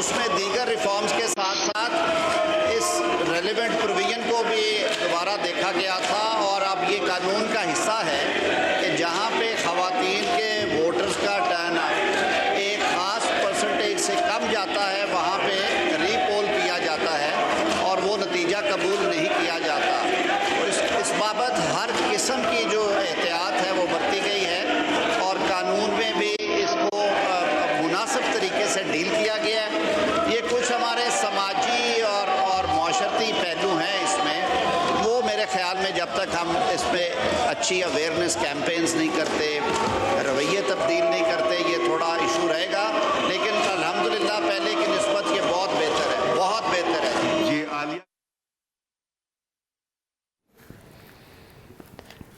उसमें दीगर रिफॉर्म्स के साथ साथ इस रेलेवेंट प्रोविजन को भी दोबारा देखा गया था और अब ये कानून का हिस्सा है कि जहाँ पे ख़वातीन के वोटर्स का टर्न आउट एक ख़ास परसेंटेज से कम जाता है, वहाँ पे रीपोल किया जाता है और वो नतीजा कबूल नहीं किया जाता। तो इस बाबत हर किस्म की जो एहतियात है वो बरती गई है और कानून में भी इसको मुनासिब तरीके से डील किया गया है। ये कुछ हमारे समाजी और माशरती पहलू हैं इसमें, वो मेरे ख्याल में जब तक हम इस पर अच्छी अवेयरनेस कैंपेन्स नहीं करते, रवैये तब्दील नहीं करते, ये थोड़ा इशू रहेगा। लेकिन अल्हम्दुलिल्लाह पहले की निस्बत ये बहुत बेहतर है, बहुत बेहतर है। जी आलिया।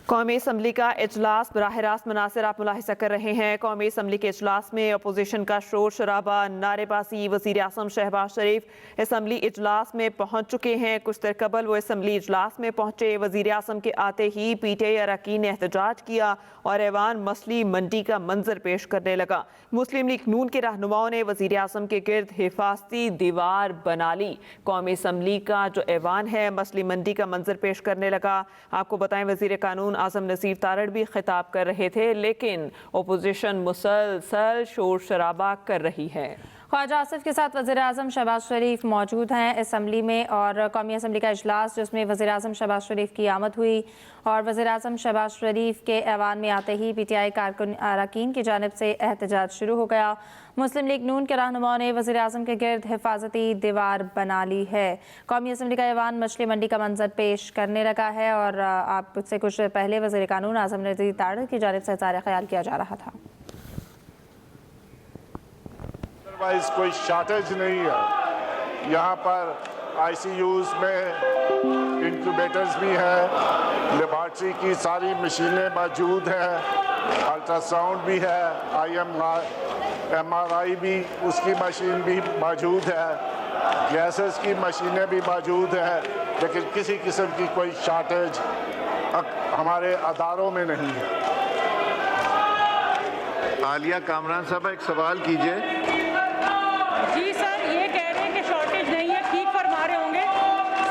कौमी असम्बली का इजलास बराह रास्त मुनासिर आप मुलाहिजा कर रहे हैं। कौमी असम्बली के इजलास में अपोजिशन का शोर शराबा, नारेबाजी। वज़ीर आज़म शहबाज शरीफ असम्बली इजलास में पहुँच चुके हैं। कुछ देर कबल वो असम्बली इजलास में पहुँचे। वज़ीर आज़म के आते ही PTI अरकान ने एहतजाज किया और ऐवान मछली मंडी का मंजर पेश करने लगा। मुस्लिम लीग नून के रहनुमाओं ने वज़ीर आज़म के गिर्द हिफाजती दीवार बना ली। कौमी असम्बली का जो ऐवान है मछली मंडी का मंजर पेश करने लगा। आपको बताएं वज़ीर कानून आज़म नज़ीर तारड़ भी खिताब कर रहे थे, लेकिन अपोजिशन मुसलसल शोर शराबा कर रही है। ख्वाजा आसिफ के साथ वज़ीर आज़म शहबाज शरीफ मौजूद हैं असम्बली में और कौमी असम्बली का इजलास जिसमें वज़ीर आज़म शहबाज शरीफ की आमद हुई और वज़ीर आज़म शहबाज शरीफ के ऐवान में आते ही PTI कारकुन अरकान की जानिब से एहतजाज शुरू हो गया। मुस्लिम लीग नून के रहनुमाओं ने वज़ीर आज़म के गिर्द हिफाजती दीवार बना ली है। कौमी असम्बली का ऐवान मछली मंडी का मंजर पेश करने लगा है और आपसे कुछ पहले वज़ीर कानून आज़म नज़ीर तारड़ की जानिब से इज़हार ख्याल किया जा रहा था। कोई शॉर्टेज नहीं है, यहाँ पर ICUs में इंक्यूबेटर्स भी हैं, लेबॉर्ट्री की सारी मशीनें मौजूद हैं, अल्ट्रासाउंड भी है, MRI भी उसकी मशीन भी मौजूद है, गैसेस की मशीनें भी मौजूद हैं, लेकिन किसी किस्म की कोई शॉर्टेज हमारे अदारों में नहीं है। आलिया कामरान साहब एक सवाल कीजिए। जी सर, ये कह रहे हैं कि शॉर्टेज नहीं है, ठीक फरमा रहे होंगे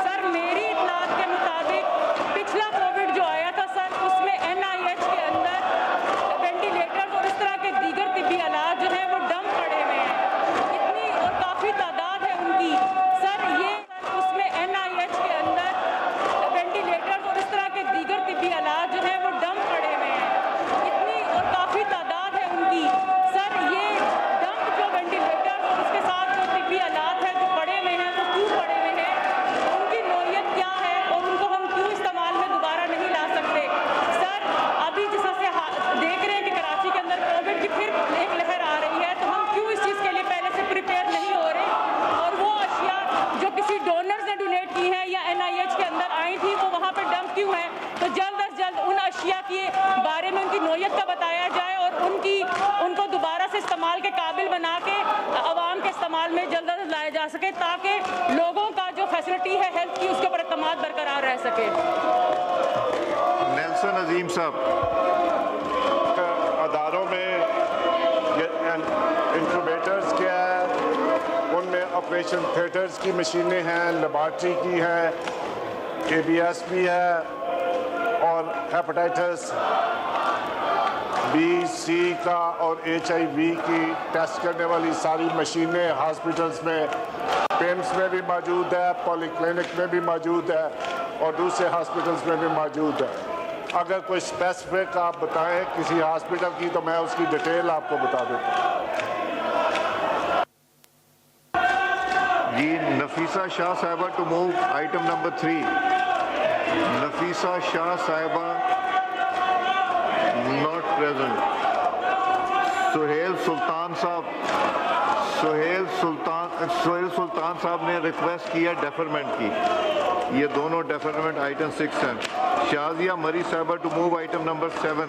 सर। मेरी इत्तलात के मुताबिक पिछला कोविड जो आया था सर, उसमें NIH के अंदर वेंटिलेटर और इस तरह के दीगर तिब्बी आलात जो हैं वो डंप पड़े हुए हैं, इतनी और काफ़ी तादाद है उनकी सर। ये उसमें NIH के अंदर वेंटिलेटर और इस तरह के दीगर तिब्बी आलात जो हैं वो डंप पड़े हुए हैं, इतनी और काफ़ी तादाद है उनकी सर। ये डंप जो वेंटिलेटर और उसके साथ जो तिब्बी आलात हैं जो पड़े हुए हैं, वो क्यों पड़े हुए हैं, उनकी नौयत क्या है और उनको हम क्यों इस्तेमाल में दोबारा नहीं ला सकते सर। अभी जिस तरह से देख रहे हैं कि कराची के अंदर कोविड की फिर एक लहर आ रही है, तो हम क्यों इस चीज़ के लिए पहले से प्रिपेयर नहीं हो रहे और वो अशिया जो किसी डोनर्स ने डोनेट की हैं या NIH के अंदर आई थी वो वहाँ पर डंप क्यों है। तो जल्द अज जल्द उन अशिया के बारे में उनकी नौयत का बताया जाए और उनको दोबारा से इस्तेमाल के काबिल बना के आवाम के इस्तेमाल में जल्द अज जल्द लाया जा सके, ताकि लोगों का जो फैसिलिटी है हेल्थ की उसके ऊपर एतमाद बरकरार रह सके। नेल्सन अजीम साहब, अदारों में इंक्यूबेटर्स क्या है, उनमें ऑपरेशन थिएटर्स की मशीनें हैं, लेबॉर्ट्री की है, KBS भी है और हेपेटाइटिस B, C का और HIV की टेस्ट करने वाली सारी मशीनें हॉस्पिटल्स में, PIMS में भी मौजूद है, पॉलीक्लिनिक में भी मौजूद है और दूसरे हॉस्पिटल्स में भी मौजूद है। अगर कोई स्पेसिफिक आप बताएं किसी हॉस्पिटल की तो मैं उसकी डिटेल आपको बता देता हूँ। जी Nafisa Shah sahiba to move item number 3। Nafisa Shah sahiba not present. Sohail सुल्तान साहब ने रिक्वेस्ट किया डेफरमेंट की, ये दोनों डेफरमेंट आइटम 6 हैं। Shazia Marri sahiba to move item number 7।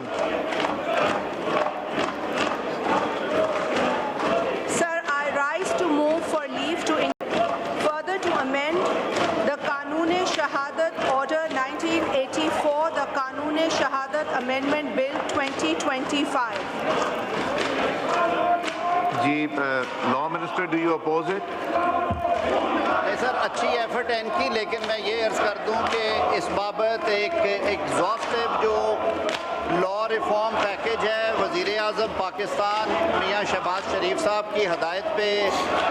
Sir, I rise to move for leave to further to amend the Qanun-e Shahadat Order 1984, the Qanun-e Shahadat Amendment Bill 2025. जी law minister, do you oppose it? नहीं sir, अच्छी effort है इनकी, लेकिन मैं ये अर्ज़ कर दूं कि इस बाबत एक एग्जॉस्टिव जो लॉ रिफॉर्म पैकेज है वज़ीर आज़म पाकिस्तान मियां शहबाज शरीफ साहब की हदायत पे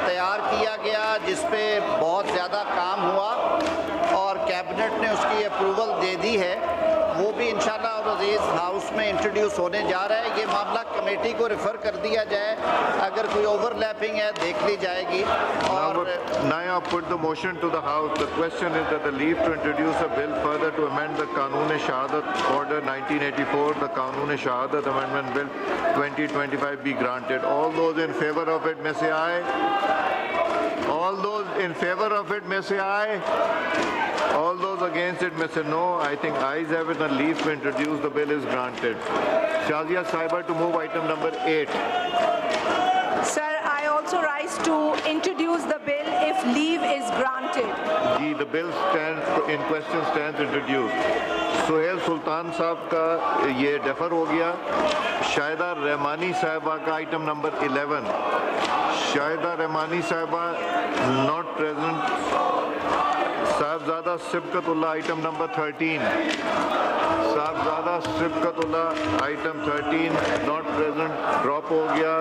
तैयार किया गया, जिस पे बहुत ज़्यादा काम हुआ और कैबिनेट ने उसकी अप्रूवल दे दी है, वो भी इंशाल्लाह अज़ीज़ हाउस में इंट्रोड्यूस होने जा रहा है। ये मामला कमेटी को रेफ़र कर दिया जाए, अगर कोई ओवरलैपिंग है देख ली जाएगी। और Now I put the motion to the House. The question is that the leave to introduce a bill further to amend the Qanun-e-Shahadat Order 1984, the Qanun-e-Shahadat Amendment Bill 2025 be granted. All those in favor of it may say aye. All those in favor of it may say aye. All those against it may say no. I think ayes have it and leave to introduce the bill is granted. Shazia Saiba to move item number 8. Sir, I also rise to introduce the bill if leave is granted. Ji, the bill in question stands introduced. Suhail सुल्तान साहब का ये defer हो गया। शाहिदा रहमानी साहिबा का item number 11। Shahida Rahmani साहिबा not present. Sahibzada Sibghatullah item number 13। Sahibzada Sibghatullah item 13 not present, drop हो गया।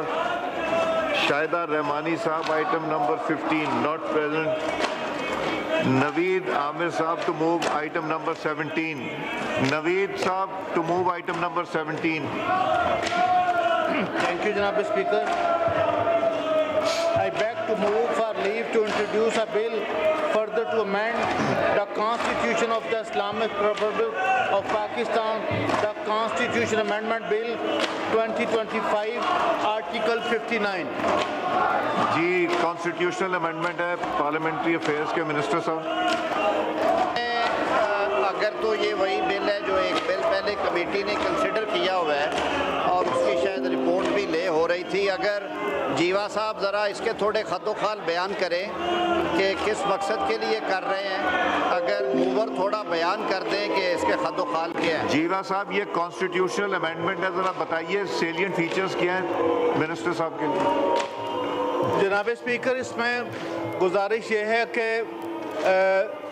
शाहिदा रहमानी साहब item number 15 not present. Naveed Aamir साहब to move item number 17। Naveed साहब to move item number 17। Thank you, Janab Speaker. I beg to move for leave to introduce a bill further to amend the Constitution of the Islamic Republic of Pakistan, the Constitution Amendment Bill 2025, Article 59. Ji, constitutional amendment है, parliamentary affairs के minister साहब। अगर तो ये वही bill है जो एक बिल पहले कमेटी ने कंसिडर किया हुआ है और उसकी शायद रिपोर्ट भी ले हो रही थी, अगर जीवा साहब ज़रा इसके थोड़े खतोखाल बयान करें कि किस मकसद के लिए कर रहे हैं, अगर मूवर थोड़ा बयान कर दें कि इसके खतोखाल क्या है। जीवा साहब, ये कॉन्स्टिट्यूशनल अमेंडमेंट है, ज़रा बताइए सेलिएंट फीचर्स क्या हैं मिनिस्टर साहब के लिए। जनाब स्पीकर, इसमें गुजारिश ये है कि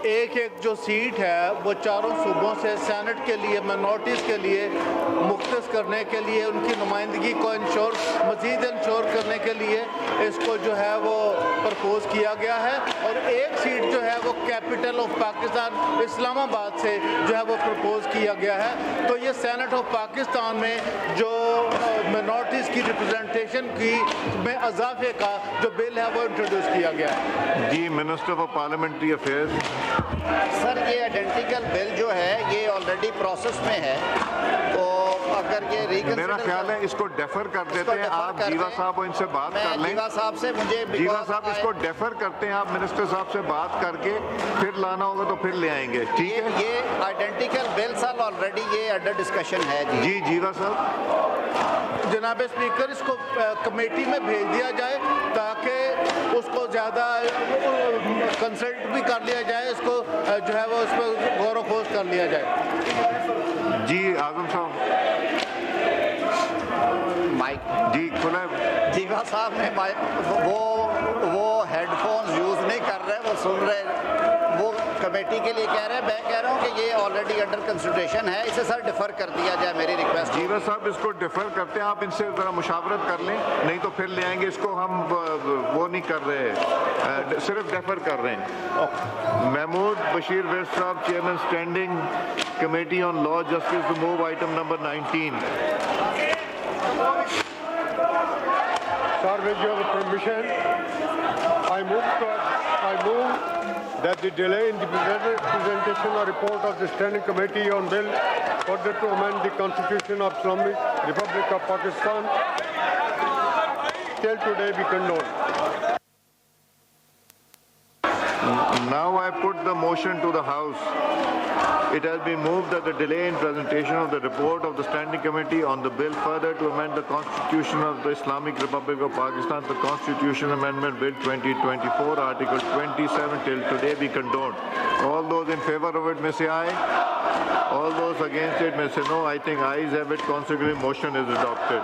एक जो सीट है वो चारों सूबों से सेनेट के लिए मिनॉरिटीज़ के लिए मुख्तस करने के लिए उनकी नुमाइंदगी को मज़ीद इंश्योर करने के लिए इसको जो है वो प्रपोज किया गया है, और एक सीट जो है वो कैपिटल ऑफ पाकिस्तान इस्लामाबाद से जो है वो प्रपोज किया गया है। तो ये सेनेट ऑफ पाकिस्तान में जो मिनॉरिटीज़ की रिप्रेजेंटेशन की में इजाफे का जो बिल है वो इंट्रोड्यूस किया गया है। जी, minister for parliamentary affairs. Sir, ये आइडेंटिकल बिल जो है ये ऑलरेडी प्रोसेस में है, तो अगर ये रिकंसिडर, मेरा ख्याल है इसको डेफर कर देते हैं। आप जीवा साहब को इनसे बात कर लें। जीवा साहब से मुझे जीवा साहब इसको डेफर करते हैं, आप मिनिस्टर साहब से बात करके फिर लाना होगा तो फिर ले आएंगे, ठीक है। ये आइडेंटिकल बिल सर ऑलरेडी ये अंडर डिस्कशन है। जी जीवा साहब। जनाब स्पीकर, इसको कमेटी में भेज दिया जाए ताकि उसको ज़्यादा कंसल्ट भी कर लिया जाए, इसको जो है वो उस पर गौर व खोज कर लिया जाए। जी आजम साहब। माइक जी खुला। जीवा साहब ने वो हेडफोन्स यूज़ नहीं कर रहे, वो सुन रहे, वो कमेटी के लिए कह रहे हैं। मैं कह रहा हूँ कि ये ऑलरेडी अंडर कंसिडरेशन है, इसे सर डिफर कर दिया जाए, मेरी रिक्वेस्ट। जीवा साहब इसको डिफर करते हैं, आप इनसे ज़रा मुशावरत कर लें, नहीं तो फिर ले आएंगे। इसको हम वो नहीं कर रहे, सिर्फ डिफर कर रहे हैं। Mahmood Bashir Virk sahab, chairman standing committee on law justice, to move item number 19। Sir, with your permission, I move that the delay in the presentation or report of the Standing Committee on Bill further to amend the Constitution of Islamic Republic of Pakistan till today be condoned. Now I put the motion to the House. It has been moved that the delay in presentation of the report of the Standing Committee on the bill further to amend the Constitution of the Islamic Republic of Pakistan, the Constitution Amendment Bill 2024, Article 27 till today be condoned. All those in favor of it may say aye. All those against it may say no. I think ayes have it. Consequently, motion is adopted.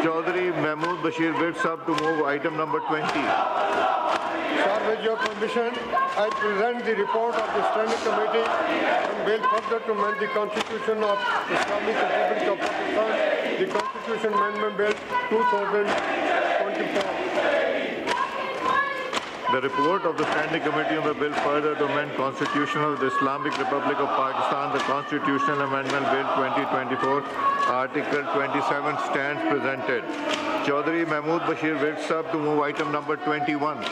Chaudhry Mahmood Bashir Bid Sahab to move item number 20. Sir, with your permission, I present the report of the Standing Committee on bill further to amend the Constitution of Islamic Republic of Pakistan, the Constitution Amendment Bill 2024. The report of the Standing Committee on the bill further to amend Constitution of the Islamic Republic of Pakistan, the Constitutional Amendment Bill 2024, Article 27 stands presented. Chaudhry Mahmood Bashir Bid Sahab to move item number 21.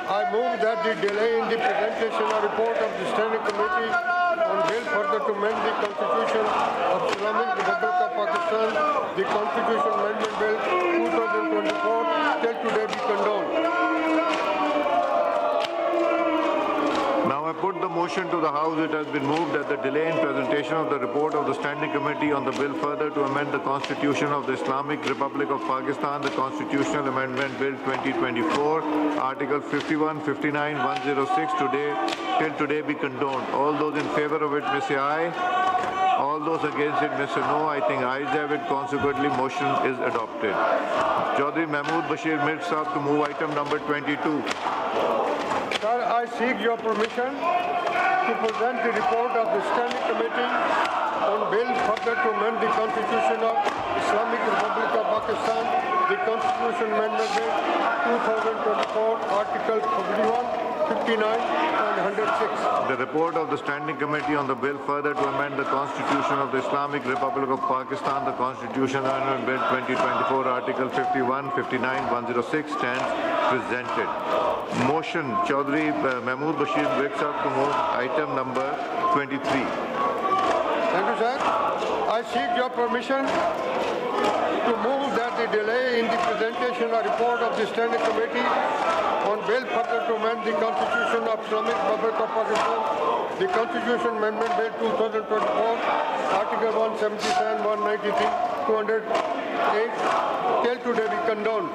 I move that the delay in the presentation of report of the Standing Committee on bill further to amend the Constitution of Islamic Republic of Pakistan, the Constitution Amendment Bill 2024, till today be condoned. Now I put the motion to the House. It has been moved that the delay in presentation of the report of the Standing Committee on the bill further to amend the Constitution of the Islamic Republic of Pakistan, the Constitutional Amendment Bill 2024, Article 51, 59, 106 till today be condoned. All those in favor of it may say aye. All those against it may say no. I think ayes have it. Consequently, motion is adopted. Chaudhry Mahmood Bashir Mir Sahab to move item number 22. Sir, I seek your permission to present the report of the Standing Committee on bill further to amend the Constitution of Islamic Republic of Pakistan, the Constitution Amendment Bill 2024, Article 51, 59 and 106. The report of the Standing Committee on the bill further to amend the Constitution of the Islamic Republic of Pakistan, the Constitution Amendment Bill 2024, Article 51, 59, 106 stands presented. Motion, Chaudhry Mahmood Bashir Bid Sahab to move item number 23. Thank you, sir. I seek your permission to move that the delay in the presentation of report of the Standing Committee on bill further to amend the Constitution of Islamic Republic of Pakistan, the Constitution Amendment Bill 2024, Article 177, 193, 208, till today be condoned.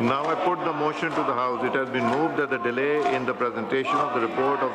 Now I put the motion to the House. It has been moved that the delay in the presentation of the report of